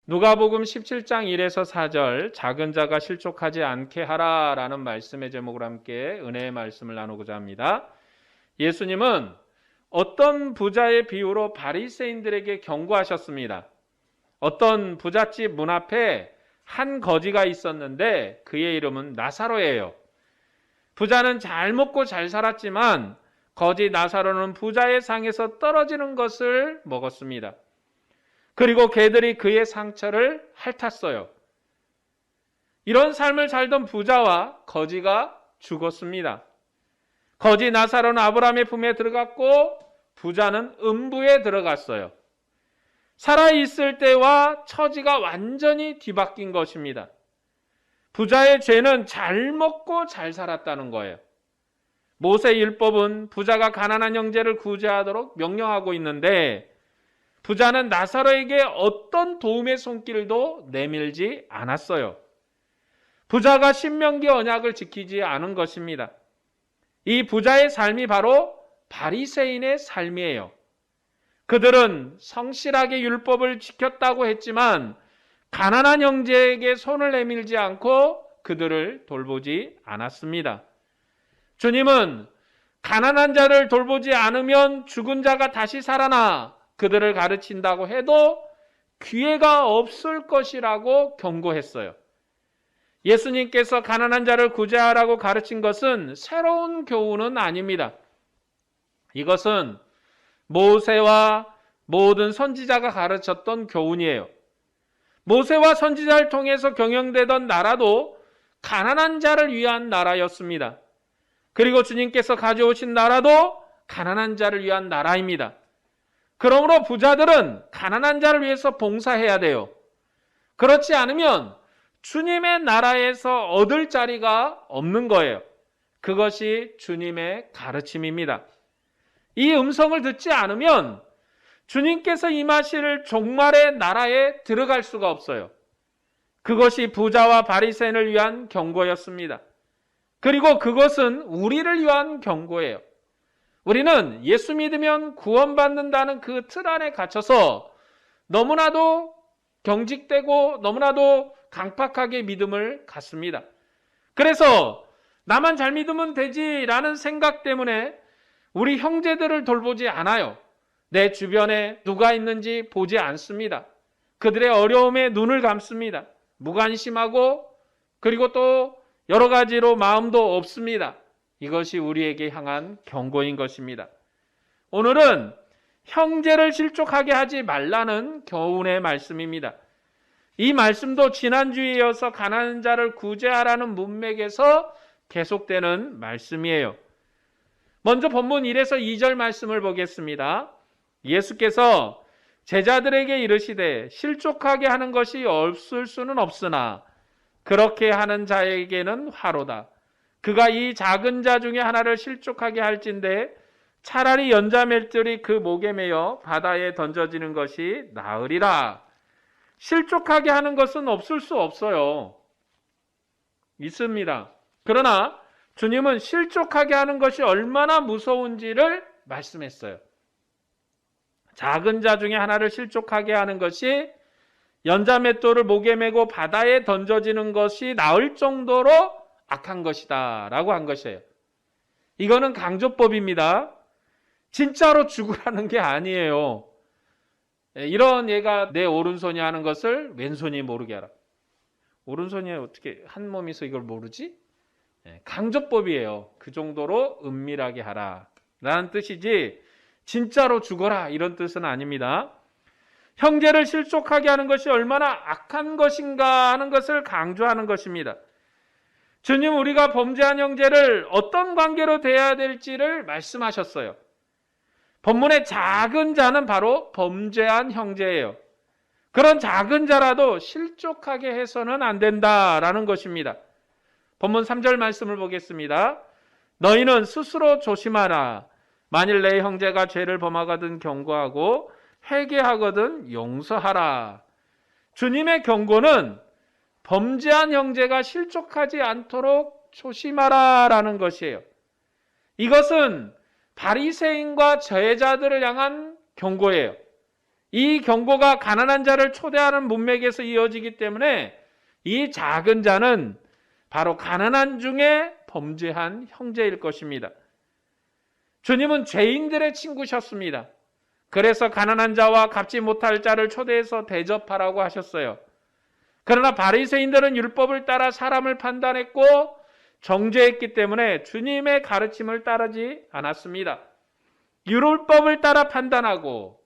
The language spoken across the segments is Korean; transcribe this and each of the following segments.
누가복음 17장 1에서 4절 작은 자가 실족하지 않게 하라라는 말씀의 제목을 함께 은혜의 말씀을 나누고자 합니다. 예수님은 어떤 부자의 비유로 바리새인들에게 경고하셨습니다. 어떤 부잣집 문 앞에 한 거지가 있었는데 그의 이름은 나사로예요. 부자는 잘 먹고 잘 살았지만 거지 나사로는 부자의 상에서 떨어지는 것을 먹었습니다. 그리고 개들이 그의 상처를 핥았어요. 이런 삶을 살던 부자와 거지가 죽었습니다. 거지 나사로는 아브라함의 품에 들어갔고 부자는 음부에 들어갔어요. 살아있을 때와 처지가 완전히 뒤바뀐 것입니다. 부자의 죄는 잘 먹고 잘 살았다는 거예요. 모세 율법은 부자가 가난한 형제를 구제하도록 명령하고 있는데 부자는 나사로에게 어떤 도움의 손길도 내밀지 않았어요. 부자가 신명기 언약을 지키지 않은 것입니다. 이 부자의 삶이 바로 바리새인의 삶이에요. 그들은 성실하게 율법을 지켰다고 했지만 가난한 형제에게 손을 내밀지 않고 그들을 돌보지 않았습니다. 주님은 가난한 자를 돌보지 않으면 죽은 자가 다시 살아나 그들을 가르친다고 해도 기회가 없을 것이라고 경고했어요. 예수님께서 가난한 자를 구제하라고 가르친 것은 새로운 교훈은 아닙니다. 이것은 모세와 모든 선지자가 가르쳤던 교훈이에요. 모세와 선지자를 통해서 경영되던 나라도 가난한 자를 위한 나라였습니다. 그리고 주님께서 가져오신 나라도 가난한 자를 위한 나라입니다. 그러므로 부자들은 가난한 자를 위해서 봉사해야 돼요. 그렇지 않으면 주님의 나라에서 얻을 자리가 없는 거예요. 그것이 주님의 가르침입니다. 이 음성을 듣지 않으면 주님께서 임하실 종말의 나라에 들어갈 수가 없어요. 그것이 부자와 바리새인을 위한 경고였습니다. 그리고 그것은 우리를 위한 경고예요. 우리는 예수 믿으면 구원받는다는 그 틀 안에 갇혀서 너무나도 경직되고 너무나도 강팍하게 믿음을 갖습니다. 그래서 나만 잘 믿으면 되지라는 생각 때문에 우리 형제들을 돌보지 않아요. 내 주변에 누가 있는지 보지 않습니다. 그들의 어려움에 눈을 감습니다. 무관심하고 그리고 또 여러 가지로 마음도 없습니다. 이것이 우리에게 향한 경고인 것입니다. 오늘은 형제를 실족하게 하지 말라는 교훈의 말씀입니다. 이 말씀도 지난주에 이어서 가난한 자를 구제하라는 문맥에서 계속되는 말씀이에요. 먼저 본문 1에서 2절 말씀을 보겠습니다. 예수께서 제자들에게 이르시되 실족하게 하는 것이 없을 수는 없으나 그렇게 하는 자에게는 화로다. 그가 이 작은 자 중에 하나를 실족하게 할진대 차라리 연자맷돌이 그 목에 매여 바다에 던져지는 것이 나으리라. 실족하게 하는 것은 없을 수 없어요. 있습니다. 그러나 주님은 실족하게 하는 것이 얼마나 무서운지를 말씀했어요. 작은 자 중에 하나를 실족하게 하는 것이 연자맷돌을 목에 메고 바다에 던져지는 것이 나을 정도로 악한 것이다 라고 한 것이에요. 이거는 강조법입니다. 진짜로 죽으라는 게 아니에요. 이런 얘가 내 오른손이 하는 것을 왼손이 모르게 하라. 오른손이 어떻게 한 몸이서 이걸 모르지? 강조법이에요. 그 정도로 은밀하게 하라 라는 뜻이지 진짜로 죽어라 이런 뜻은 아닙니다. 형제를 실족하게 하는 것이 얼마나 악한 것인가 하는 것을 강조하는 것입니다. 주님 우리가 범죄한 형제를 어떤 관계로 대해야 될지를 말씀하셨어요. 본문의 작은 자는 바로 범죄한 형제예요. 그런 작은 자라도 실족하게 해서는 안 된다라는 것입니다. 본문 3절 말씀을 보겠습니다. 너희는 스스로 조심하라. 만일 내 형제가 죄를 범하거든 경고하고 회개하거든 용서하라. 주님의 경고는 범죄한 형제가 실족하지 않도록 조심하라라는 것이에요. 이것은 바리새인과 제자들을 향한 경고예요. 이 경고가 가난한 자를 초대하는 문맥에서 이어지기 때문에 이 작은 자는 바로 가난한 중에 범죄한 형제일 것입니다. 주님은 죄인들의 친구셨습니다. 그래서 가난한 자와 갚지 못할 자를 초대해서 대접하라고 하셨어요. 그러나 바리새인들은 율법을 따라 사람을 판단했고 정죄했기 때문에 주님의 가르침을 따르지 않았습니다. 율법을 따라 판단하고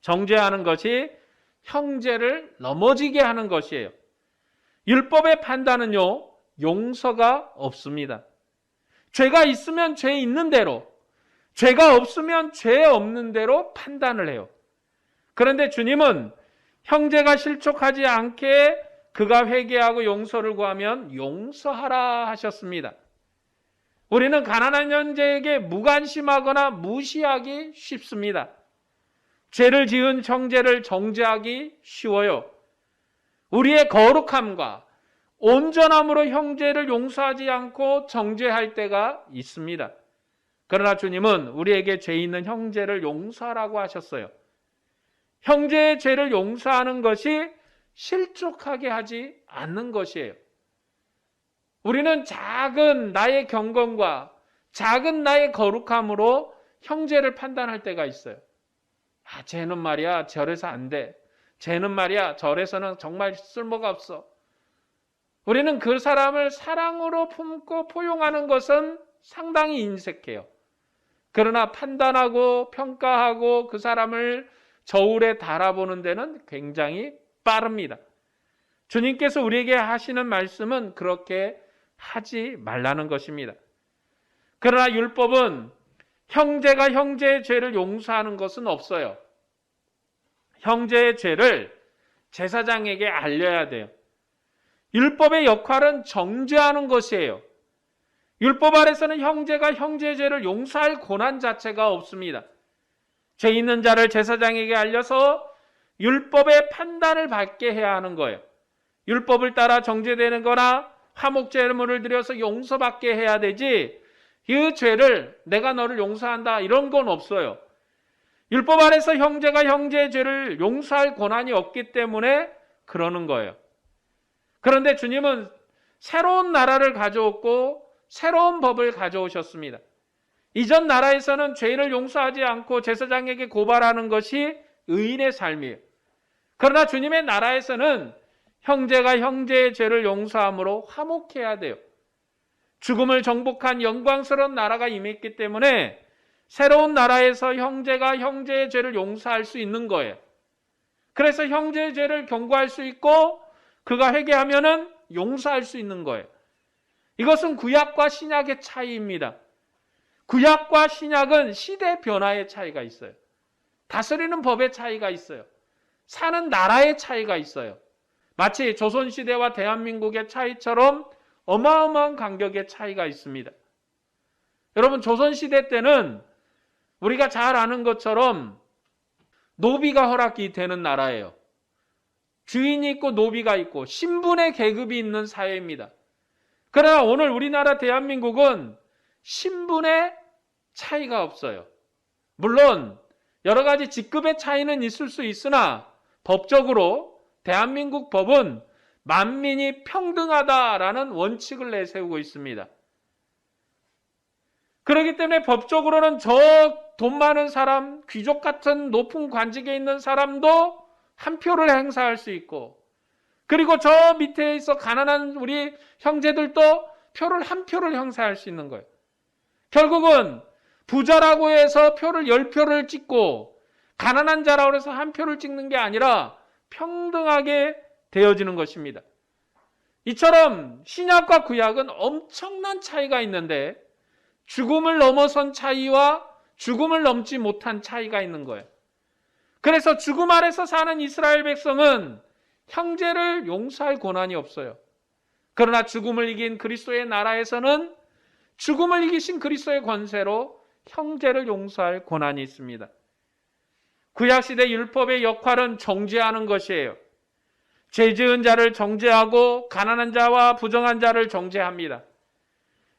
정죄하는 것이 형제를 넘어지게 하는 것이에요. 율법의 판단은요, 용서가 없습니다. 죄가 있으면 죄 있는 대로, 죄가 없으면 죄 없는 대로 판단을 해요. 그런데 주님은 형제가 실족하지 않게 그가 회개하고 용서를 구하면 용서하라 하셨습니다. 우리는 가난한 형제에게 무관심하거나 무시하기 쉽습니다. 죄를 지은 형제를 정죄하기 쉬워요. 우리의 거룩함과 온전함으로 형제를 용서하지 않고 정죄할 때가 있습니다. 그러나 주님은 우리에게 죄 있는 형제를 용서하라고 하셨어요. 형제의 죄를 용서하는 것이 실족하게 하지 않는 것이에요. 우리는 작은 나의 경건과 작은 나의 거룩함으로 형제를 판단할 때가 있어요. 쟤는 말이야 저래서 안 돼. 쟤는 말이야 저래서는 정말 쓸모가 없어. 우리는 그 사람을 사랑으로 품고 포용하는 것은 상당히 인색해요. 그러나 판단하고 평가하고 그 사람을 저울에 달아보는 데는 굉장히 빠릅니다. 주님께서 우리에게 하시는 말씀은 그렇게 하지 말라는 것입니다. 그러나 율법은 형제가 형제의 죄를 용서하는 것은 없어요. 형제의 죄를 제사장에게 알려야 돼요. 율법의 역할은 정죄하는 것이에요. 율법 아래서는 형제가 형제의 죄를 용서할 권한 자체가 없습니다. 죄 있는 자를 제사장에게 알려서 율법의 판단을 받게 해야 하는 거예요. 율법을 따라 정죄되는 거나 화목제물을 드려서 용서받게 해야 되지 이 죄를 내가 너를 용서한다 이런 건 없어요. 율법 아래서 형제가 형제의 죄를 용서할 권한이 없기 때문에 그러는 거예요. 그런데 주님은 새로운 나라를 가져왔고 새로운 법을 가져오셨습니다. 이전 나라에서는 죄를 용서하지 않고 제사장에게 고발하는 것이 의인의 삶이에요. 그러나 주님의 나라에서는 형제가 형제의 죄를 용서함으로 화목해야 돼요. 죽음을 정복한 영광스러운 나라가 임했기 때문에 새로운 나라에서 형제가 형제의 죄를 용서할 수 있는 거예요. 그래서 형제의 죄를 경고할 수 있고 그가 회개하면은 용서할 수 있는 거예요. 이것은 구약과 신약의 차이입니다. 구약과 신약은 시대 변화의 차이가 있어요. 다스리는 법의 차이가 있어요. 사는 나라의 차이가 있어요. 마치 조선시대와 대한민국의 차이처럼 어마어마한 간격의 차이가 있습니다. 여러분, 조선시대 때는 우리가 잘 아는 것처럼 노비가 허락이 되는 나라예요. 주인이 있고 노비가 있고 신분의 계급이 있는 사회입니다. 그러나 오늘 우리나라 대한민국은 신분의 차이가 없어요. 물론 여러 가지 직급의 차이는 있을 수 있으나 법적으로 대한민국 법은 만민이 평등하다라는 원칙을 내세우고 있습니다. 그렇기 때문에 법적으로는 저 돈 많은 사람, 귀족 같은 높은 관직에 있는 사람도 한 표를 행사할 수 있고, 그리고 저 밑에 있어 가난한 우리 형제들도 한 표를 행사할 수 있는 거예요. 결국은 부자라고 해서 표를 10표를 찍고 가난한 자라고 해서 한 표를 찍는 게 아니라 평등하게 되어지는 것입니다. 이처럼 신약과 구약은 엄청난 차이가 있는데 죽음을 넘어선 차이와 죽음을 넘지 못한 차이가 있는 거예요. 그래서 죽음 아래서 사는 이스라엘 백성은 형제를 용서할 권한이 없어요. 그러나 죽음을 이긴 그리스도의 나라에서는 죽음을 이기신 그리스도의 권세로 형제를 용서할 권한이 있습니다. 구약시대 율법의 역할은 정죄하는 것이에요. 죄 지은 자를 정죄하고 가난한 자와 부정한 자를 정죄합니다.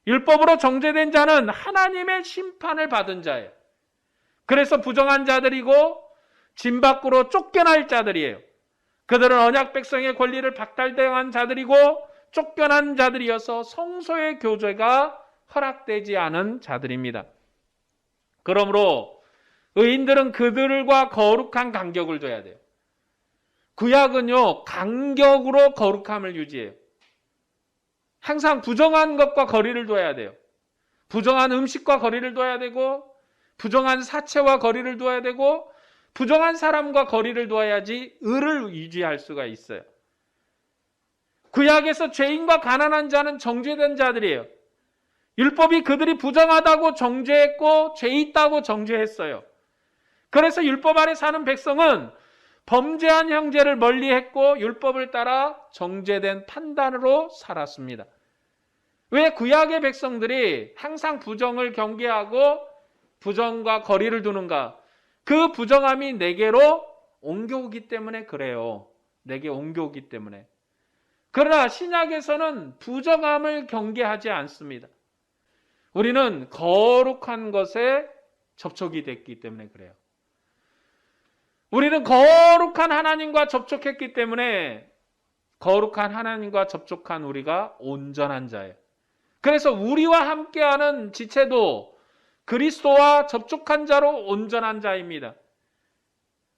율법으로 정죄된 자는 하나님의 심판을 받은 자예요. 그래서 부정한 자들이고 진 밖으로 쫓겨날 자들이에요. 그들은 언약 백성의 권리를 박탈당한 자들이고 쫓겨난 자들이어서 성소의 교제가 허락되지 않은 자들입니다. 그러므로 의인들은 그들과 거룩한 간격을 둬야 돼요. 구약은요, 간격으로 거룩함을 유지해요. 항상 부정한 것과 거리를 둬야 돼요. 부정한 음식과 거리를 둬야 되고, 부정한 사체와 거리를 둬야 되고, 부정한 사람과 거리를 둬야지 의를 유지할 수가 있어요. 구약에서 죄인과 가난한 자는 정죄된 자들이에요. 율법이 그들이 부정하다고 정죄했고 죄 있다고 정죄했어요. 그래서 율법 아래 사는 백성은 범죄한 형제를 멀리했고 율법을 따라 정죄된 판단으로 살았습니다. 왜 구약의 백성들이 항상 부정을 경계하고 부정과 거리를 두는가? 그 부정함이 내게로 옮겨오기 때문에 그래요. 내게 옮겨오기 때문에. 그러나 신약에서는 부정함을 경계하지 않습니다. 우리는 거룩한 것에 접촉이 됐기 때문에 그래요. 우리는 거룩한 하나님과 접촉했기 때문에 거룩한 하나님과 접촉한 우리가 온전한 자예요. 그래서 우리와 함께하는 지체도 그리스도와 접촉한 자로 온전한 자입니다.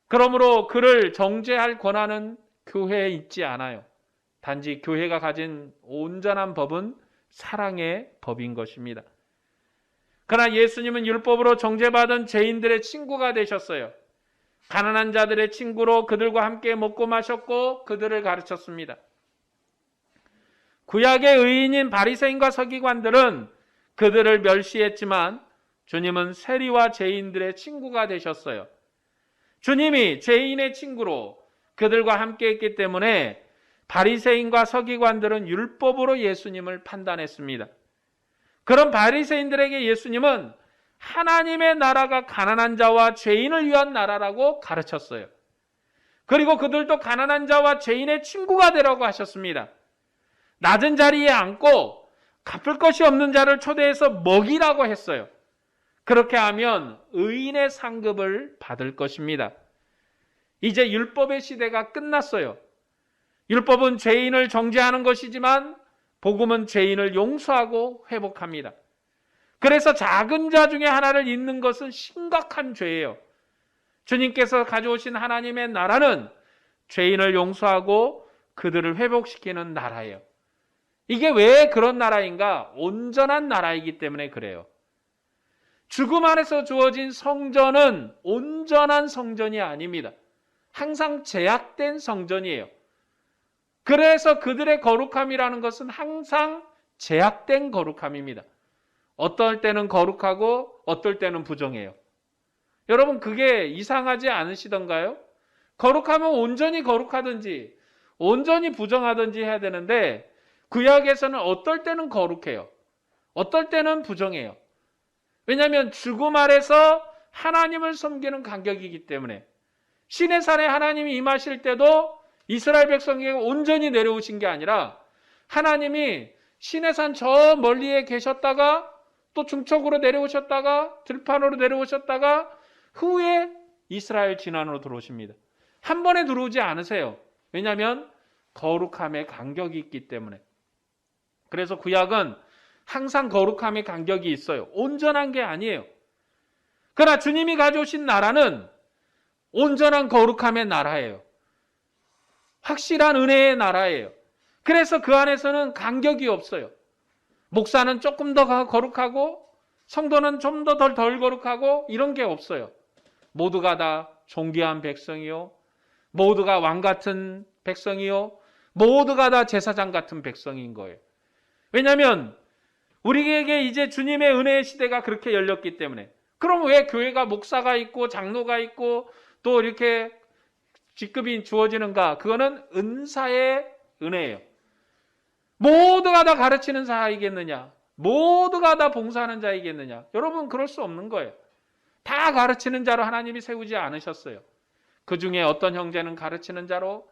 그러므로 그를 정죄할 권한은 교회에 있지 않아요. 단지 교회가 가진 온전한 법은 사랑의 법인 것입니다. 그러나 예수님은 율법으로 정죄받은 죄인들의 친구가 되셨어요. 가난한 자들의 친구로 그들과 함께 먹고 마셨고 그들을 가르쳤습니다. 구약의 의인인 바리새인과 서기관들은 그들을 멸시했지만 주님은 세리와 죄인들의 친구가 되셨어요. 주님이 죄인의 친구로 그들과 함께 했기 때문에 바리새인과 서기관들은 율법으로 예수님을 판단했습니다. 그런 바리새인들에게 예수님은 하나님의 나라가 가난한 자와 죄인을 위한 나라라고 가르쳤어요. 그리고 그들도 가난한 자와 죄인의 친구가 되라고 하셨습니다. 낮은 자리에 앉고 갚을 것이 없는 자를 초대해서 먹이라고 했어요. 그렇게 하면 의인의 상급을 받을 것입니다. 이제 율법의 시대가 끝났어요. 율법은 죄인을 정죄하는 것이지만 복음은 죄인을 용서하고 회복합니다. 그래서 작은 자 중에 하나를 잊는 것은 심각한 죄예요. 주님께서 가져오신 하나님의 나라는 죄인을 용서하고 그들을 회복시키는 나라예요. 이게 왜 그런 나라인가? 온전한 나라이기 때문에 그래요. 죽음 안에서 주어진 성전은 온전한 성전이 아닙니다. 항상 제약된 성전이에요. 그래서 그들의 거룩함이라는 것은 항상 제약된 거룩함입니다. 어떨 때는 거룩하고 어떨 때는 부정해요. 여러분 그게 이상하지 않으시던가요? 거룩하면 온전히 거룩하든지 온전히 부정하든지 해야 되는데 구약에서는 어떨 때는 거룩해요. 어떨 때는 부정해요. 왜냐하면 죽음 아래서 하나님을 섬기는 간격이기 때문에 신의 산에 하나님이 임하실 때도 이스라엘 백성에게 온전히 내려오신 게 아니라 하나님이 신의 산 저 멀리에 계셨다가 또 중척으로 내려오셨다가 들판으로 내려오셨다가 후에 이스라엘 진안으로 들어오십니다. 한 번에 들어오지 않으세요. 왜냐하면 거룩함의 간격이 있기 때문에. 그래서 구약은 항상 거룩함의 간격이 있어요. 온전한 게 아니에요. 그러나 주님이 가져오신 나라는 온전한 거룩함의 나라예요. 확실한 은혜의 나라예요. 그래서 그 안에서는 간격이 없어요. 목사는 조금 더 거룩하고 성도는 좀 더 덜 거룩하고 이런 게 없어요. 모두가 다 존귀한 백성이요. 모두가 왕 같은 백성이요. 모두가 다 제사장 같은 백성인 거예요. 왜냐하면 우리에게 이제 주님의 은혜의 시대가 그렇게 열렸기 때문에. 그럼 왜 교회가 목사가 있고 장로가 있고 또 이렇게 직급이 주어지는가? 그거는 은사의 은혜예요. 모두가 다 가르치는 자이겠느냐? 모두가 다 봉사하는 자이겠느냐? 여러분 그럴 수 없는 거예요. 다 가르치는 자로 하나님이 세우지 않으셨어요. 그 중에 어떤 형제는 가르치는 자로,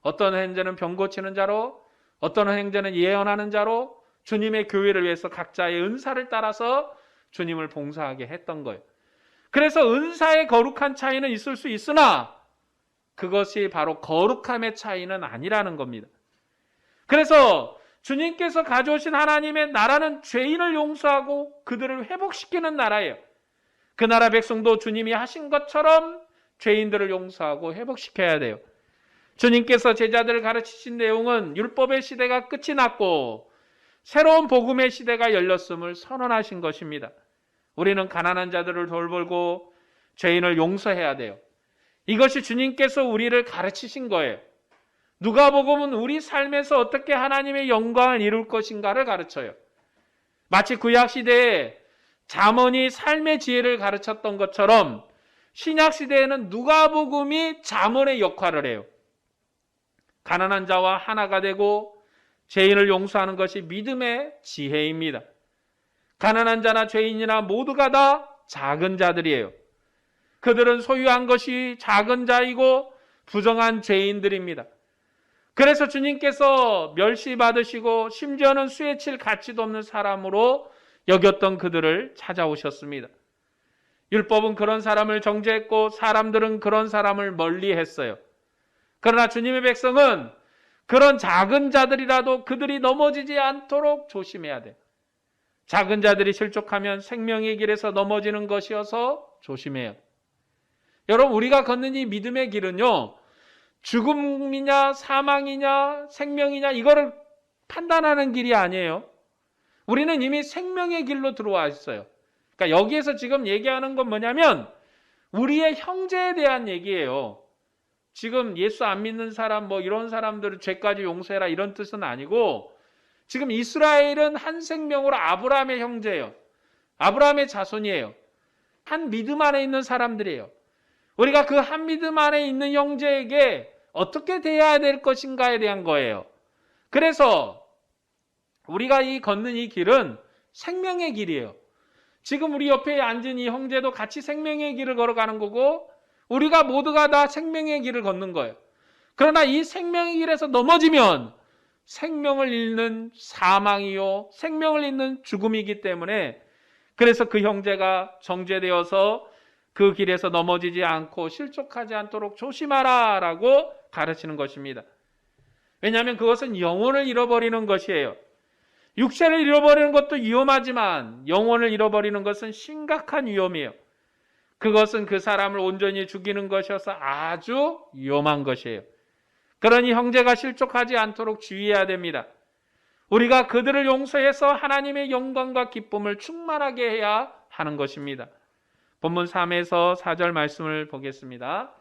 어떤 형제는 병 고치는 자로, 어떤 형제는 예언하는 자로 주님의 교회를 위해서 각자의 은사를 따라서 주님을 봉사하게 했던 거예요. 그래서 은사의 거룩한 차이는 있을 수 있으나 그것이 바로 거룩함의 차이는 아니라는 겁니다. 그래서 주님께서 가져오신 하나님의 나라는 죄인을 용서하고 그들을 회복시키는 나라예요. 그 나라 백성도 주님이 하신 것처럼 죄인들을 용서하고 회복시켜야 돼요. 주님께서 제자들을 가르치신 내용은 율법의 시대가 끝이 났고 새로운 복음의 시대가 열렸음을 선언하신 것입니다. 우리는 가난한 자들을 돌보고 죄인을 용서해야 돼요. 이것이 주님께서 우리를 가르치신 거예요. 누가복음은 우리 삶에서 어떻게 하나님의 영광을 이룰 것인가를 가르쳐요. 마치 구약시대에 잠언이 삶의 지혜를 가르쳤던 것처럼 신약시대에는 누가복음이 잠언의 역할을 해요. 가난한 자와 하나가 되고 죄인을 용서하는 것이 믿음의 지혜입니다. 가난한 자나 죄인이나 모두가 다 작은 자들이에요. 그들은 소유한 것이 작은 자이고 부정한 죄인들입니다. 그래서 주님께서 멸시받으시고 심지어는 수에 칠 가치도 없는 사람으로 여겼던 그들을 찾아오셨습니다. 율법은 그런 사람을 정죄했고 사람들은 그런 사람을 멀리했어요. 그러나 주님의 백성은 그런 작은 자들이라도 그들이 넘어지지 않도록 조심해야 돼요. 작은 자들이 실족하면 생명의 길에서 넘어지는 것이어서 조심해요. 여러분, 우리가 걷는 이 믿음의 길은요, 죽음이냐 사망이냐 생명이냐 이거를 판단하는 길이 아니에요. 우리는 이미 생명의 길로 들어와 있어요. 그러니까 여기에서 지금 얘기하는 건 뭐냐면 우리의 형제에 대한 얘기예요. 지금 예수 안 믿는 사람 이런 사람들을 죄까지 용서해라 이런 뜻은 아니고 지금 이스라엘은 한 생명으로 아브라함의 형제예요. 아브라함의 자손이에요. 한 믿음 안에 있는 사람들이에요. 우리가 그 한 믿음 안에 있는 형제에게 어떻게 대해야 될 것인가에 대한 거예요. 그래서 우리가 걷는 이 길은 생명의 길이에요. 지금 우리 옆에 앉은 이 형제도 같이 생명의 길을 걸어가는 거고 우리가 모두가 다 생명의 길을 걷는 거예요. 그러나 이 생명의 길에서 넘어지면 생명을 잃는 사망이요 생명을 잃는 죽음이기 때문에 그래서 그 형제가 정죄되어서 그 길에서 넘어지지 않고 실족하지 않도록 조심하라 라고 가르치는 것입니다. 왜냐하면 그것은 영혼을 잃어버리는 것이에요. 육체를 잃어버리는 것도 위험하지만 영혼을 잃어버리는 것은 심각한 위험이에요. 그것은 그 사람을 온전히 죽이는 것이어서 아주 위험한 것이에요. 그러니 형제가 실족하지 않도록 주의해야 됩니다. 우리가 그들을 용서해서 하나님의 영광과 기쁨을 충만하게 해야 하는 것입니다. 본문 3에서 4절 말씀을 보겠습니다.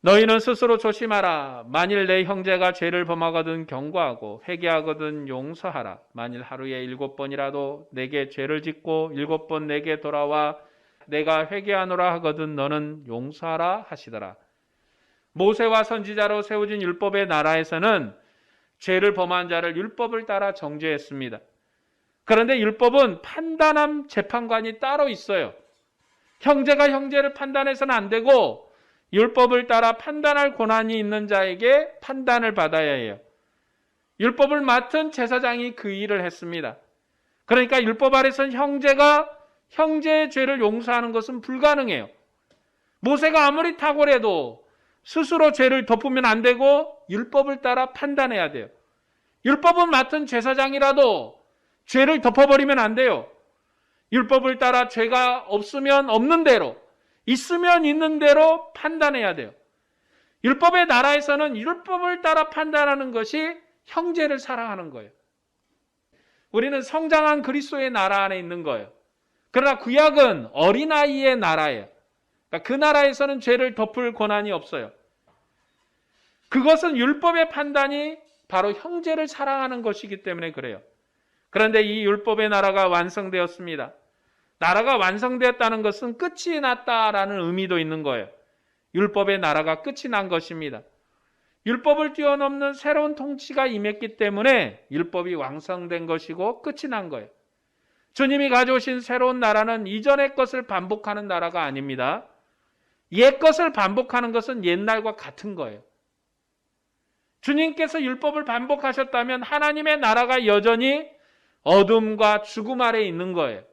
너희는 스스로 조심하라. 만일 내 형제가 죄를 범하거든 경고하고 회개하거든 용서하라. 만일 하루에 7번이라도 내게 죄를 짓고 7번 내게 돌아와 내가 회개하노라 하거든 너는 용서하라 하시더라. 모세와 선지자로 세워진 율법의 나라에서는 죄를 범한 자를 율법을 따라 정죄했습니다. 그런데 율법은 판단함 재판관이 따로 있어요. 형제가 형제를 판단해서는 안 되고 율법을 따라 판단할 권한이 있는 자에게 판단을 받아야 해요. 율법을 맡은 제사장이 그 일을 했습니다. 그러니까 율법 아래선 형제가 형제의 죄를 용서하는 것은 불가능해요. 모세가 아무리 탁월해도 스스로 죄를 덮으면 안 되고 율법을 따라 판단해야 돼요. 율법을 맡은 제사장이라도 죄를 덮어버리면 안 돼요. 율법을 따라 죄가 없으면 없는 대로, 있으면 있는 대로 판단해야 돼요. 율법의 나라에서는 율법을 따라 판단하는 것이 형제를 사랑하는 거예요. 우리는 성장한 그리스도의 나라 안에 있는 거예요. 그러나 구약은 어린아이의 나라예요. 그러니까 그 나라에서는 죄를 덮을 권한이 없어요. 그것은 율법의 판단이 바로 형제를 사랑하는 것이기 때문에 그래요. 그런데 이 율법의 나라가 완성되었습니다. 나라가 완성되었다는 것은 끝이 났다라는 의미도 있는 거예요. 율법의 나라가 끝이 난 것입니다. 율법을 뛰어넘는 새로운 통치가 임했기 때문에 율법이 완성된 것이고 끝이 난 거예요. 주님이 가져오신 새로운 나라는 이전의 것을 반복하는 나라가 아닙니다. 옛 것을 반복하는 것은 옛날과 같은 거예요. 주님께서 율법을 반복하셨다면 하나님의 나라가 여전히 어둠과 죽음 아래 있는 거예요.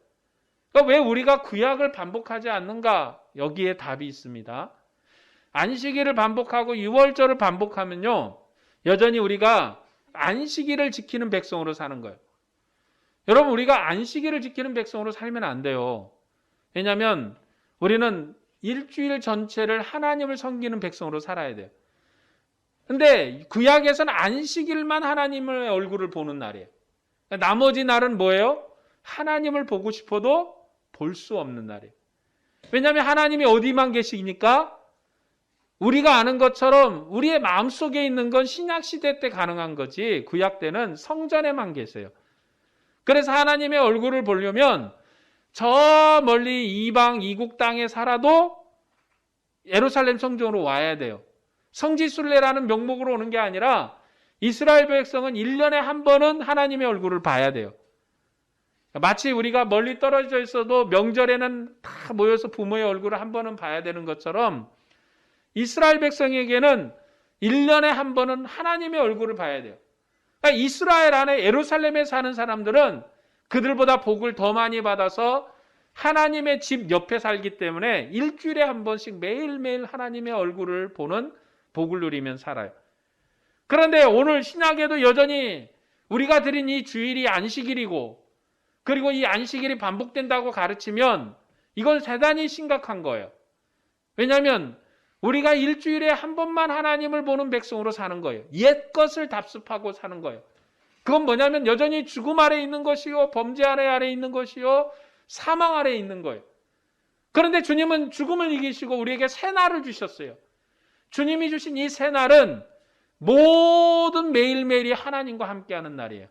그러니까 왜 우리가 구약을 반복하지 않는가? 여기에 답이 있습니다. 안식일을 반복하고 유월절을 반복하면요, 여전히 우리가 안식일을 지키는 백성으로 사는 거예요. 여러분, 우리가 안식일을 지키는 백성으로 살면 안 돼요. 왜냐하면 우리는 일주일 전체를 하나님을 섬기는 백성으로 살아야 돼요. 근데 구약에서는 안식일만 하나님의 얼굴을 보는 날이에요. 나머지 날은 뭐예요? 하나님을 보고 싶어도 볼 수 없는 날이에요. 왜냐하면 하나님이 어디만 계시니까? 우리가 아는 것처럼 우리의 마음속에 있는 건 신약시대 때 가능한 거지, 구약 때는 성전에만 계세요. 그래서 하나님의 얼굴을 보려면 저 멀리 이방 이국 땅에 살아도 예루살렘 성전으로 와야 돼요. 성지순례라는 명목으로 오는 게 아니라 이스라엘 백성은 1년에 한 번은 하나님의 얼굴을 봐야 돼요. 마치 우리가 멀리 떨어져 있어도 명절에는 다 모여서 부모의 얼굴을 한 번은 봐야 되는 것처럼 이스라엘 백성에게는 1년에 한 번은 하나님의 얼굴을 봐야 돼요. 그러니까 이스라엘 안에 예루살렘에 사는 사람들은 그들보다 복을 더 많이 받아서 하나님의 집 옆에 살기 때문에 일주일에 한 번씩 매일매일 하나님의 얼굴을 보는 복을 누리면 살아요. 그런데 오늘 신약에도 여전히 우리가 드린 이 주일이 안식일이고, 그리고 이 안식일이 반복된다고 가르치면 이건 대단히 심각한 거예요. 왜냐하면 우리가 일주일에 한 번만 하나님을 보는 백성으로 사는 거예요. 옛 것을 답습하고 사는 거예요. 그건 뭐냐면 여전히 죽음 아래 있는 것이요, 범죄 아래 있는 것이요, 사망 아래 있는 거예요. 그런데 주님은 죽음을 이기시고 우리에게 새 날을 주셨어요. 주님이 주신 이 새 날은 모든 매일매일이 하나님과 함께하는 날이에요.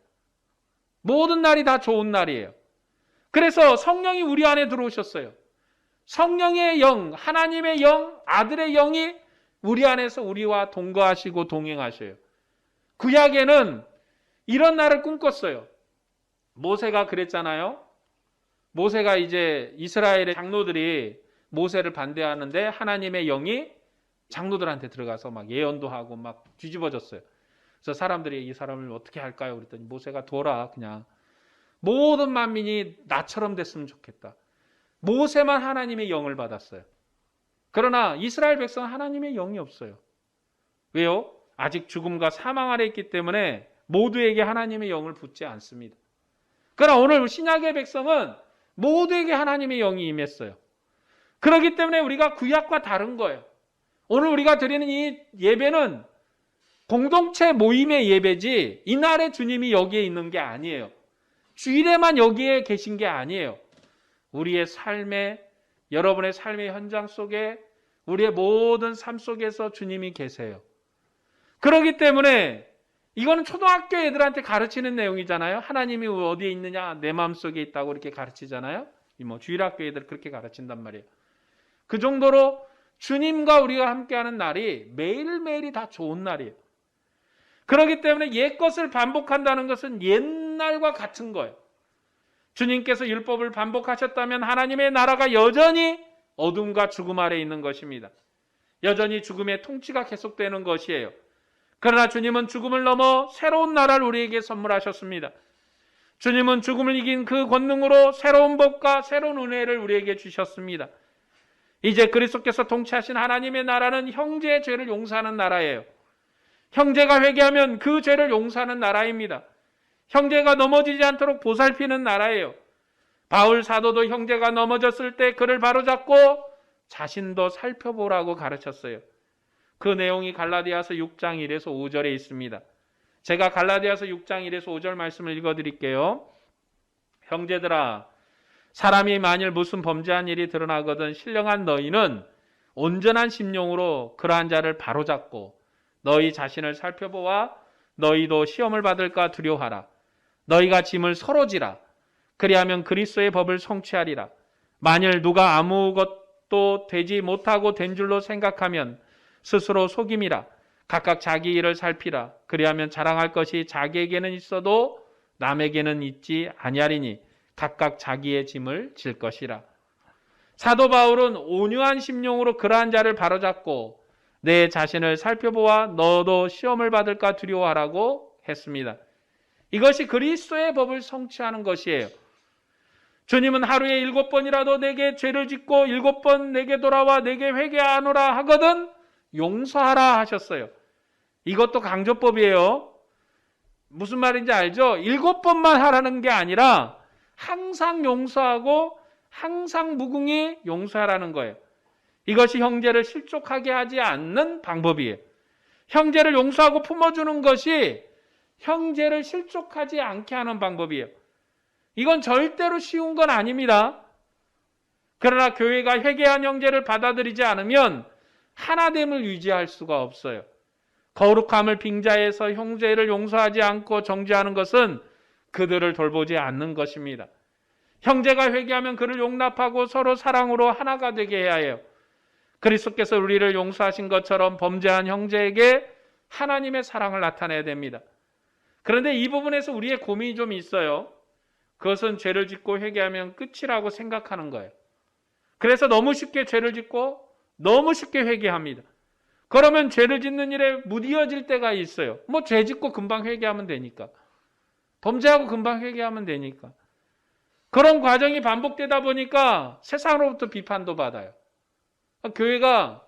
모든 날이 다 좋은 날이에요. 그래서 성령이 우리 안에 들어오셨어요. 성령의 영, 하나님의 영, 아들의 영이 우리 안에서 우리와 동거하시고 동행하셔요. 구약에는 이런 날을 꿈꿨어요. 모세가 그랬잖아요. 모세가 이제 이스라엘의 장로들이 모세를 반대하는데 하나님의 영이 장로들한테 들어가서 막 예언도 하고 막 뒤집어졌어요. 그래서 사람들이 이 사람을 어떻게 할까요? 그랬더니 모세가 둬라, 그냥. 모든 만민이 나처럼 됐으면 좋겠다. 모세만 하나님의 영을 받았어요. 그러나 이스라엘 백성은 하나님의 영이 없어요. 왜요? 아직 죽음과 사망 아래 있기 때문에 모두에게 하나님의 영을 붓지 않습니다. 그러나 오늘 신약의 백성은 모두에게 하나님의 영이 임했어요. 그렇기 때문에 우리가 구약과 다른 거예요. 오늘 우리가 드리는 이 예배는 공동체 모임의 예배지 이날에 주님이 여기에 있는 게 아니에요. 주일에만 여기에 계신 게 아니에요. 우리의 삶에, 여러분의 삶의 현장 속에, 우리의 모든 삶 속에서 주님이 계세요. 그렇기 때문에 이거는 초등학교 애들한테 가르치는 내용이잖아요. 하나님이 어디에 있느냐, 내 마음속에 있다고 이렇게 가르치잖아요. 주일학교 애들 그렇게 가르친단 말이에요. 그 정도로 주님과 우리가 함께하는 날이 매일매일이 다 좋은 날이에요. 그렇기 때문에 옛 것을 반복한다는 것은 옛날과 같은 거예요. 주님께서 율법을 반복하셨다면 하나님의 나라가 여전히 어둠과 죽음 아래 있는 것입니다. 여전히 죽음의 통치가 계속되는 것이에요. 그러나 주님은 죽음을 넘어 새로운 나라를 우리에게 선물하셨습니다. 주님은 죽음을 이긴 그 권능으로 새로운 법과 새로운 은혜를 우리에게 주셨습니다. 이제 그리스도께서 통치하신 하나님의 나라는 형제의 죄를 용서하는 나라예요. 형제가 회개하면 그 죄를 용서하는 나라입니다. 형제가 넘어지지 않도록 보살피는 나라예요. 바울 사도도 형제가 넘어졌을 때 그를 바로잡고 자신도 살펴보라고 가르쳤어요. 그 내용이 갈라디아서 6장 1에서 5절에 있습니다. 제가 갈라디아서 6장 1에서 5절 말씀을 읽어드릴게요. 형제들아, 사람이 만일 무슨 범죄한 일이 드러나거든 신령한 너희는 온전한 심령으로 그러한 자를 바로잡고 너희 자신을 살펴보아 너희도 시험을 받을까 두려워하라. 너희가 짐을 서로 지라. 그리하면 그리스도의 법을 성취하리라. 만일 누가 아무것도 되지 못하고 된 줄로 생각하면 스스로 속임이라. 각각 자기 일을 살피라. 그리하면 자랑할 것이 자기에게는 있어도 남에게는 있지 아니하리니 각각 자기의 짐을 질 것이라. 사도 바울은 온유한 심령으로 그러한 자를 바로잡고 내 자신을 살펴보아 너도 시험을 받을까 두려워하라고 했습니다. 이것이 그리스도의 법을 성취하는 것이에요. 주님은 하루에 7번이라도 내게 죄를 짓고 7번 내게 돌아와 내게 회개하노라 하거든 용서하라 하셨어요. 이것도 강조법이에요. 무슨 말인지 알죠? 7번만 하라는 게 아니라 항상 용서하고 항상 무궁히 용서하라는 거예요. 이것이 형제를 실족하게 하지 않는 방법이에요. 형제를 용서하고 품어주는 것이 형제를 실족하지 않게 하는 방법이에요. 이건 절대로 쉬운 건 아닙니다. 그러나 교회가 회개한 형제를 받아들이지 않으면 하나됨을 유지할 수가 없어요. 거룩함을 빙자해서 형제를 용서하지 않고 정죄하는 것은 그들을 돌보지 않는 것입니다. 형제가 회개하면 그를 용납하고 서로 사랑으로 하나가 되게 해야 해요. 그리스도께서 우리를 용서하신 것처럼 범죄한 형제에게 하나님의 사랑을 나타내야 됩니다. 그런데 이 부분에서 우리의 고민이 좀 있어요. 그것은 죄를 짓고 회개하면 끝이라고 생각하는 거예요. 그래서 너무 쉽게 죄를 짓고 너무 쉽게 회개합니다. 그러면 죄를 짓는 일에 무디어질 때가 있어요. 뭐 죄 짓고 금방 회개하면 되니까. 범죄하고 금방 회개하면 되니까. 그런 과정이 반복되다 보니까 세상으로부터 비판도 받아요. 교회가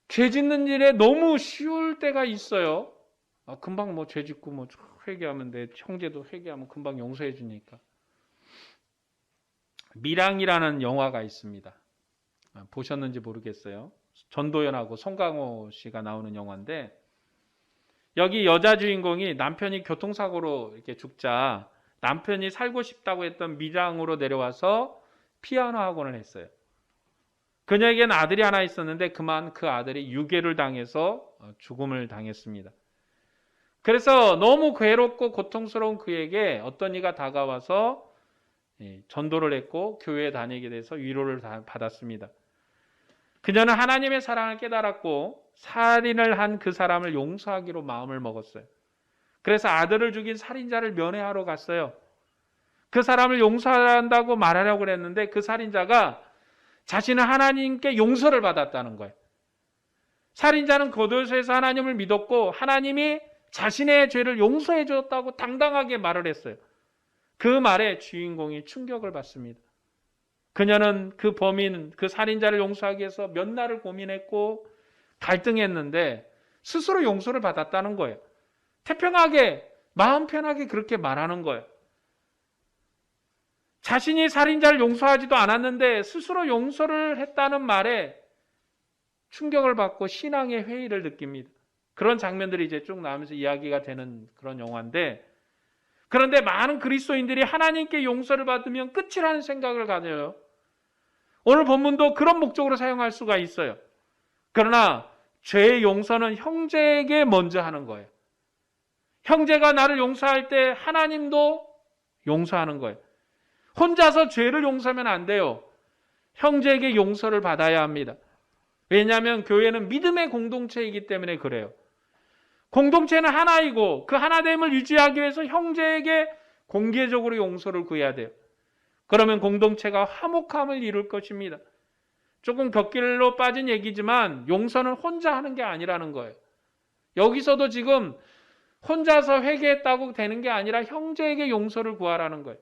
죄 짓는 일에 너무 쉬울 때가 있어요. 금방 뭐 죄 짓고 뭐 회개하면 돼. 형제도 회개하면 금방 용서해 주니까. 밀양이라는 영화가 있습니다. 보셨는지 모르겠어요. 전도연하고 송강호 씨가 나오는 영화인데 여기 여자 주인공이 남편이 교통사고로 이렇게 죽자 남편이 살고 싶다고 했던 밀양으로 내려와서 피아노 학원을 했어요. 그녀에게는 아들이 하나 있었는데 그만 그 아들이 유괴를 당해서 죽음을 당했습니다. 그래서 너무 괴롭고 고통스러운 그에게 어떤 이가 다가와서 전도를 했고 교회에 다니게 돼서 위로를 받았습니다. 그녀는 하나님의 사랑을 깨달았고 살인을 한 그 사람을 용서하기로 마음을 먹었어요. 그래서 아들을 죽인 살인자를 면회하러 갔어요. 그 사람을 용서한다고 말하려고 그랬는데 그 살인자가 자신은 하나님께 용서를 받았다는 거예요. 살인자는 교도소에서 하나님을 믿었고 하나님이 자신의 죄를 용서해 줬다고 당당하게 말을 했어요. 그 말에 주인공이 충격을 받습니다. 그녀는 그 범인, 그 살인자를 용서하기 위해서 몇 날을 고민했고 갈등했는데 스스로 용서를 받았다는 거예요. 태평하게, 마음 편하게 그렇게 말하는 거예요. 자신이 살인자를 용서하지도 않았는데 스스로 용서를 했다는 말에 충격을 받고 신앙의 회의를 느낍니다. 그런 장면들이 이제 쭉 나오면서 이야기가 되는 그런 영화인데 그런데 많은 그리스도인들이 하나님께 용서를 받으면 끝이라는 생각을 가져요. 오늘 본문도 그런 목적으로 사용할 수가 있어요. 그러나 죄의 용서는 형제에게 먼저 하는 거예요. 형제가 나를 용서할 때 하나님도 용서하는 거예요. 혼자서 죄를 용서하면 안 돼요. 형제에게 용서를 받아야 합니다. 왜냐하면 교회는 믿음의 공동체이기 때문에 그래요. 공동체는 하나이고 그 하나됨을 유지하기 위해서 형제에게 공개적으로 용서를 구해야 돼요. 그러면 공동체가 화목함을 이룰 것입니다. 조금 곁길로 빠진 얘기지만 용서는 혼자 하는 게 아니라는 거예요. 여기서도 지금 혼자서 회개했다고 되는 게 아니라 형제에게 용서를 구하라는 거예요.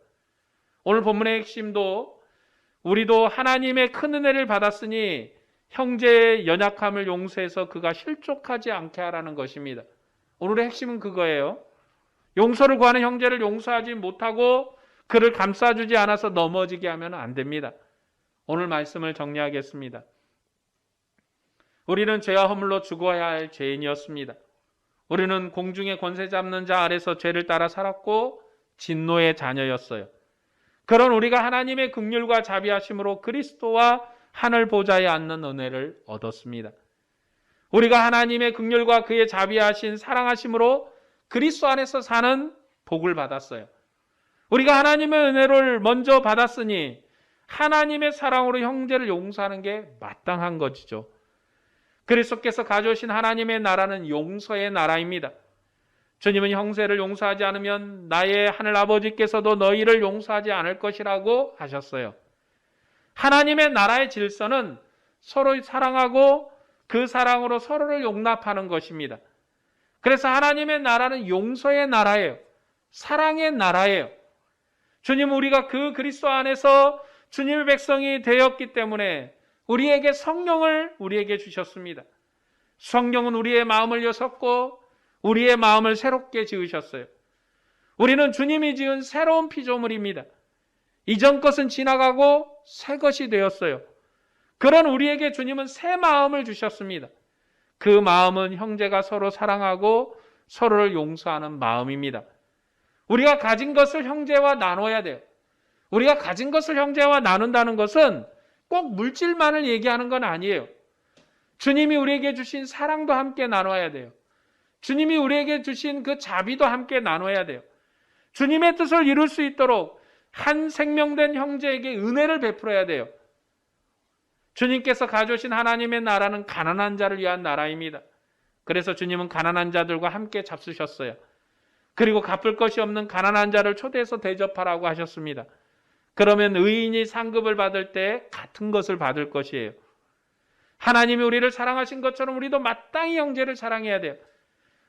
오늘 본문의 핵심도 우리도 하나님의 큰 은혜를 받았으니 형제의 연약함을 용서해서 그가 실족하지 않게 하라는 것입니다. 오늘의 핵심은 그거예요. 용서를 구하는 형제를 용서하지 못하고 그를 감싸주지 않아서 넘어지게 하면 안 됩니다. 오늘 말씀을 정리하겠습니다. 우리는 죄와 허물로 죽어야 할 죄인이었습니다. 우리는 공중의 권세 잡는 자 아래서 죄를 따라 살았고 진노의 자녀였어요. 그런 우리가 하나님의 긍휼과 자비하심으로 그리스도와 하늘 보좌에 앉는 은혜를 얻었습니다. 우리가 하나님의 긍휼과 그의 자비하신 사랑하심으로 그리스도 안에서 사는 복을 받았어요. 우리가 하나님의 은혜를 먼저 받았으니 하나님의 사랑으로 형제를 용서하는 게 마땅한 것이죠. 그리스도께서 가져오신 하나님의 나라는 용서의 나라입니다. 주님은 형제를 용서하지 않으면 나의 하늘 아버지께서도 너희를 용서하지 않을 것이라고 하셨어요. 하나님의 나라의 질서는 서로 사랑하고 그 사랑으로 서로를 용납하는 것입니다. 그래서 하나님의 나라는 용서의 나라예요. 사랑의 나라예요. 주님, 우리가 그 그리스도 안에서 주님의 백성이 되었기 때문에 우리에게 성령을 우리에게 주셨습니다. 성령은 우리의 마음을 여섰고 우리의 마음을 새롭게 지으셨어요. 우리는 주님이 지은 새로운 피조물입니다. 이전 것은 지나가고 새 것이 되었어요. 그런 우리에게 주님은 새 마음을 주셨습니다. 그 마음은 형제가 서로 사랑하고 서로를 용서하는 마음입니다. 우리가 가진 것을 형제와 나눠야 돼요. 우리가 가진 것을 형제와 나눈다는 것은 꼭 물질만을 얘기하는 건 아니에요. 주님이 우리에게 주신 사랑도 함께 나눠야 돼요. 주님이 우리에게 주신 그 자비도 함께 나눠야 돼요. 주님의 뜻을 이룰 수 있도록 한 생명된 형제에게 은혜를 베풀어야 돼요. 주님께서 가져오신 하나님의 나라는 가난한 자를 위한 나라입니다. 그래서 주님은 가난한 자들과 함께 잡수셨어요. 그리고 갚을 것이 없는 가난한 자를 초대해서 대접하라고 하셨습니다. 그러면 의인이 상급을 받을 때 같은 것을 받을 것이에요. 하나님이 우리를 사랑하신 것처럼 우리도 마땅히 형제를 사랑해야 돼요.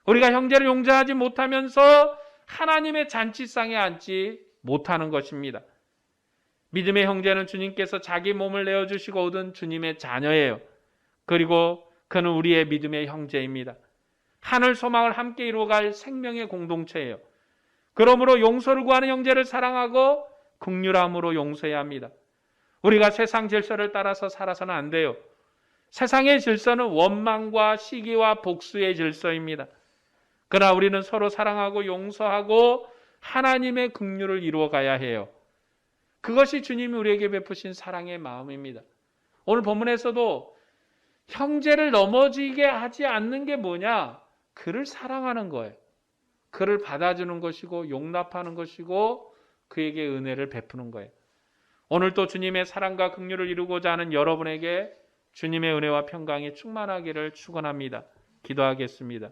우리가 형제를 용서하지 못하면서 하나님의 잔치상에 앉지 못하는 것입니다. 믿음의 형제는 주님께서 자기 몸을 내어주시고 얻은 주님의 자녀예요. 그리고 그는 우리의 믿음의 형제입니다. 하늘 소망을 함께 이루어갈 생명의 공동체예요. 그러므로 용서를 구하는 형제를 사랑하고 긍휼함으로 용서해야 합니다. 우리가 세상 질서를 따라서 살아서는 안 돼요. 세상의 질서는 원망과 시기와 복수의 질서입니다. 그러나 우리는 서로 사랑하고 용서하고 하나님의 긍휼을 이루어가야 해요. 그것이 주님이 우리에게 베푸신 사랑의 마음입니다. 오늘 본문에서도 형제를 넘어지게 하지 않는 게 뭐냐? 그를 사랑하는 거예요. 그를 받아주는 것이고 용납하는 것이고 그에게 은혜를 베푸는 거예요. 오늘 또 주님의 사랑과 긍휼을 이루고자 하는 여러분에게 주님의 은혜와 평강이 충만하기를 축원합니다. 기도하겠습니다.